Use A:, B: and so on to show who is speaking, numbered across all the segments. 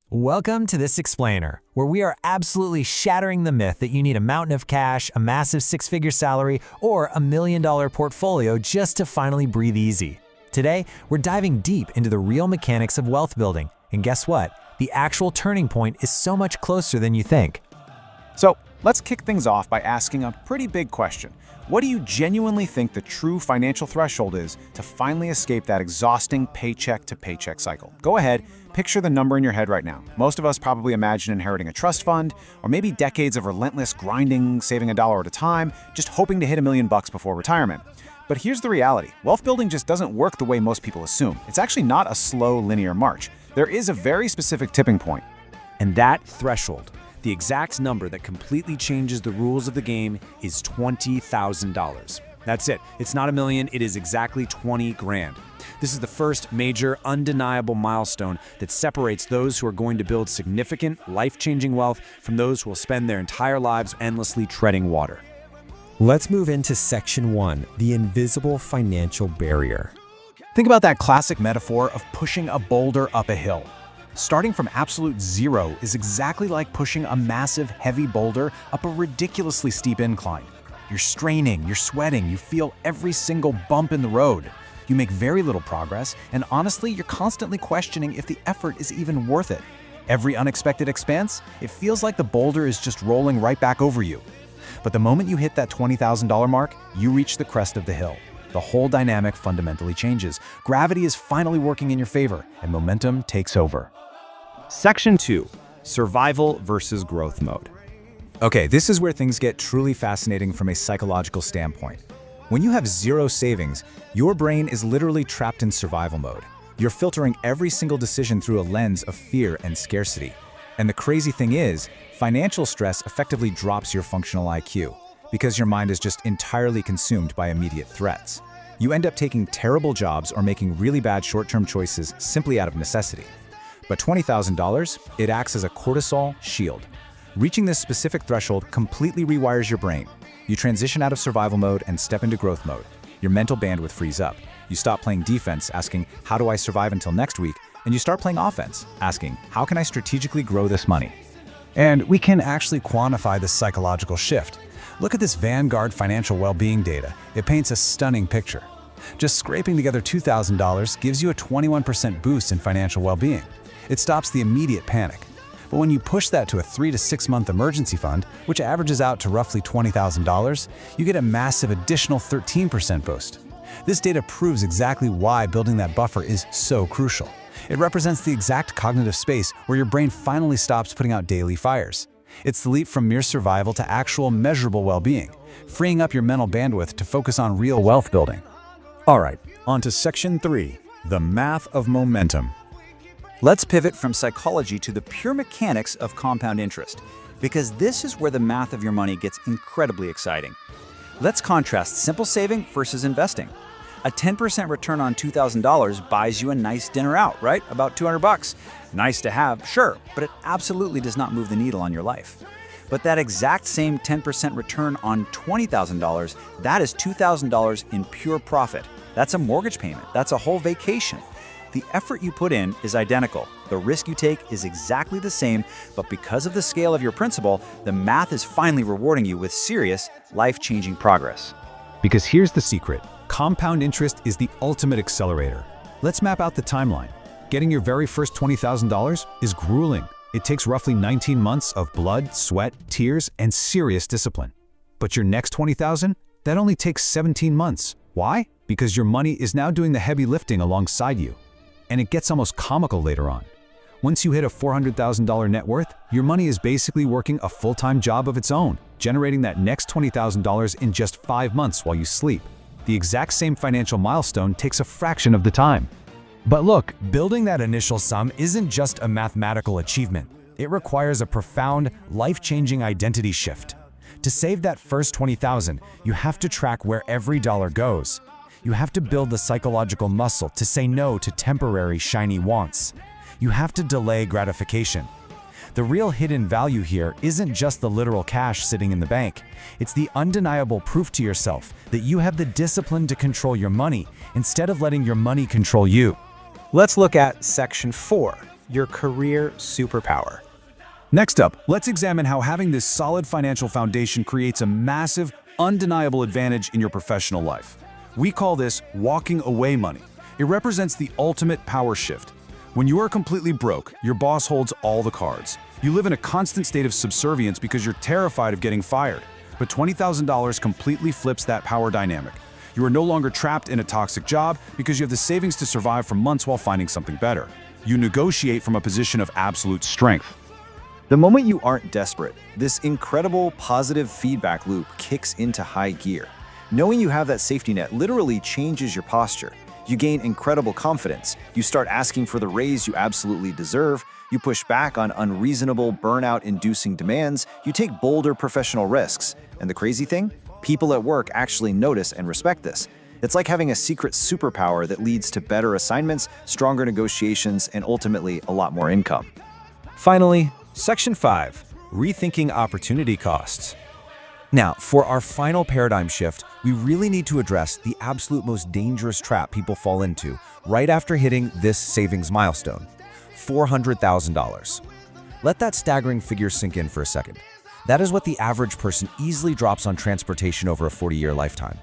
A: Welcome to This Explainer, where we are absolutely shattering the myth that you need a mountain of cash, a massive six-figure salary, or a $1 million portfolio just to finally breathe easy. Today, we're diving deep into the real mechanics of wealth building. And guess what? The actual turning point is so much closer than you think.
B: So let's kick things off by asking a pretty big question. What do you genuinely think the true financial threshold is to finally escape that exhausting paycheck-to-paycheck cycle? Go ahead, picture the number in your head right now. Most of us probably imagine inheriting a trust fund, or maybe decades of relentless grinding, saving $1 at a time, just hoping to hit $1 million before retirement. But here's the reality. Wealth building just doesn't work the way most people assume. It's actually not a slow, linear march. There is a very specific tipping point.
C: And that threshold, the exact number that completely changes the rules of the game, is $20,000. That's it. It's not $1 million, it is exactly 20 grand. This is the first major, undeniable milestone that separates those who are going to build significant, life-changing wealth from those who will spend their entire lives endlessly treading water.
D: Let's move into Section 1, the invisible financial barrier.
B: Think about that classic metaphor of pushing a boulder up a hill. Starting from absolute zero is exactly like pushing a massive, heavy boulder up a ridiculously steep incline. You're straining, you're sweating, you feel every single bump in the road. You make very little progress, and honestly, you're constantly questioning if the effort is even worth it. Every unexpected expense, it feels like the boulder is just rolling right back over you. But the moment you hit that $20,000 mark, you reach the crest of the hill. The whole dynamic fundamentally changes. Gravity is finally working in your favor, and momentum takes over.
C: Section 2, survival versus growth mode.
B: Okay, this is where things get truly fascinating from a psychological standpoint. When you have zero savings, your brain is literally trapped in survival mode. You're filtering every single decision through a lens of fear and scarcity. And the crazy thing is, financial stress effectively drops your functional IQ because your mind is just entirely consumed by immediate threats. You end up taking terrible jobs or making really bad short-term choices simply out of necessity. But $20,000, it acts as a cortisol shield. Reaching this specific threshold completely rewires your brain. You transition out of survival mode and step into growth mode. Your mental bandwidth frees up. You stop playing defense, asking, how do I survive until next week? And you start playing offense, asking, how can I strategically grow this money? And we can actually quantify this psychological shift. Look at this Vanguard financial well-being data. It paints a stunning picture. Just scraping together $2,000 gives you a 21% boost in financial well-being. It stops the immediate panic. But when you push that to a 3 to 6 month emergency fund, which averages out to roughly $20,000, you get a massive additional 13% boost. This data proves exactly why building that buffer is so crucial. It represents the exact cognitive space where your brain finally stops putting out daily fires. It's the leap from mere survival to actual measurable well-being, freeing up your mental bandwidth to focus on real wealth building.
E: All right, on to Section 3, the math of momentum.
F: Let's pivot from psychology to the pure mechanics of compound interest, because this is where the math of your money gets incredibly exciting. Let's contrast simple saving versus investing. A 10% return on $2,000 buys you a nice dinner out, right? About $200. Nice to have, sure, but it absolutely does not move the needle on your life. But that exact same 10% return on $20,000, that is $2,000 in pure profit. That's a mortgage payment. That's a whole vacation. The effort you put in is identical. The risk you take is exactly the same, but because of the scale of your principal, the math is finally rewarding you with serious, life-changing progress.
B: Because here's the secret. Compound interest is the ultimate accelerator. Let's map out the timeline. Getting your very first $20,000 is grueling. It takes roughly 19 months of blood, sweat, tears, and serious discipline. But your next $20,000, that only takes 17 months. Why? Because your money is now doing the heavy lifting alongside you. And it gets almost comical later on. Once you hit a $400,000 net worth, your money is basically working a full-time job of its own, generating that next $20,000 in just 5 months while you sleep. The exact same financial milestone takes a fraction of the time.
A: But look, building that initial sum isn't just a mathematical achievement. It requires a profound, life-changing identity shift. To save that first $20,000, you have to track where every dollar goes. You have to build the psychological muscle to say no to temporary, shiny wants. You have to delay gratification. The real hidden value here isn't just the literal cash sitting in the bank. It's the undeniable proof to yourself that you have the discipline to control your money instead of letting your money control you.
G: Let's look at Section 4,
B: your career superpower.
C: Next up, let's examine how having this solid financial foundation creates a massive, undeniable advantage in your professional life. We call this walking away money. It represents the ultimate power shift. When you are completely broke, your boss holds all the cards. You live in a constant state of subservience because you're terrified of getting fired. But $20,000 completely flips that power dynamic. You are no longer trapped in a toxic job because you have the savings to survive for months while finding something better. You negotiate from a position of absolute strength.
F: The moment you aren't desperate, this incredible positive feedback loop kicks into high gear. Knowing you have that safety net literally changes your posture. You gain incredible confidence. You start asking for the raise you absolutely deserve. You push back on unreasonable, burnout-inducing demands. You take bolder professional risks. And the crazy thing? People at work actually notice and respect this. It's like having a secret superpower that leads to better assignments, stronger negotiations, and ultimately a lot more income.
D: Finally, Section 5, Rethinking Opportunity Costs. Now, for our final paradigm shift, we really need to address the absolute most dangerous trap people fall into right after hitting this savings milestone, $400,000. Let that staggering figure sink in for a second. That is what the average person easily drops on transportation over a 40-year lifetime.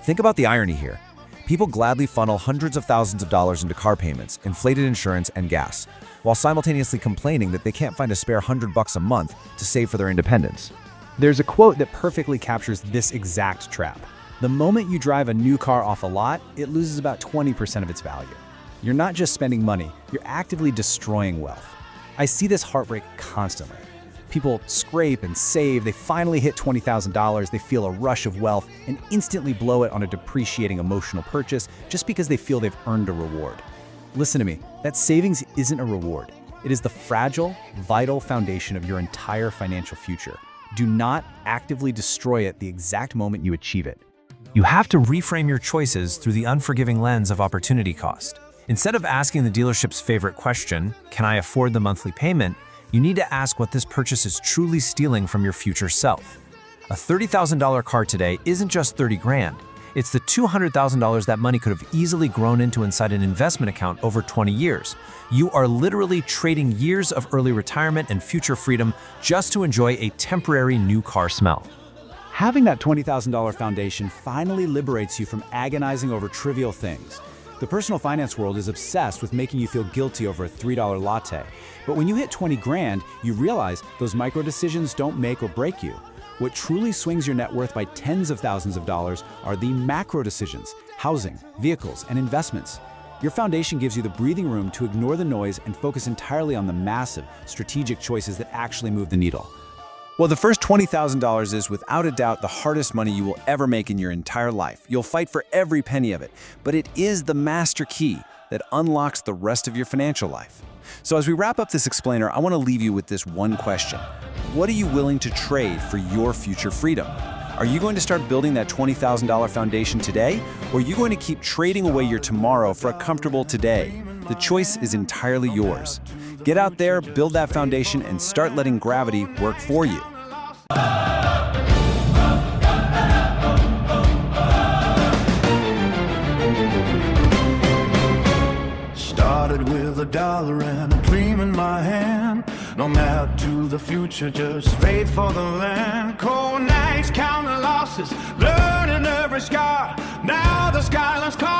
D: Think about the irony here. People gladly funnel hundreds of thousands of dollars into car payments, inflated insurance, and gas, while simultaneously complaining that they can't find a spare $100 a month to save for their independence.
B: There's a quote that perfectly captures this exact trap. The moment you drive a new car off a lot, it loses about 20% of its value. You're not just spending money, you're actively destroying wealth. I see this heartbreak constantly. People scrape and save, they finally hit $20,000, they feel a rush of wealth, and instantly blow it on a depreciating emotional purchase just because they feel they've earned a reward. Listen to me, that savings isn't a reward. It is the fragile, vital foundation of your entire financial future. Do not actively destroy it the exact moment you achieve it.
G: You have to reframe your choices through the unforgiving lens of opportunity cost. Instead of asking the dealership's favorite question, can I afford the monthly payment, you need to ask what this purchase is truly stealing from your future self. A $30,000 car today isn't just 30 grand. It's the $200,000 that money could have easily grown into inside an investment account over 20 years. You are literally trading years of early retirement and future freedom just to enjoy a temporary new car smell.
C: Having that $20,000 foundation finally liberates you from agonizing over trivial things. The personal finance world is obsessed with making you feel guilty over a $3 latte. But when you hit 20 grand, you realize those micro decisions don't make or break you. What truly swings your net worth by tens of thousands of dollars are the macro decisions: housing, vehicles, and investments. Your foundation gives you the breathing room to ignore the noise and focus entirely on the massive, strategic choices that actually move the needle.
F: Well, the first $20,000 is without a doubt the hardest money you will ever make in your entire life. You'll fight for every penny of it, but it is the master key that unlocks the rest of your financial life. So as we wrap up this explainer, I want to leave you with this one question. What are you willing to trade for your future freedom? Are you going to start building that $20,000 foundation today, or are you going to keep trading away your tomorrow for a comfortable today? The choice is entirely yours. Get out there, build that foundation, and start letting gravity work for you.
H: Started with $1 and a dream in my hand. No map to the future, just faith for the land. Cold nights, counting losses, learning every scar. Now the skyline's calling.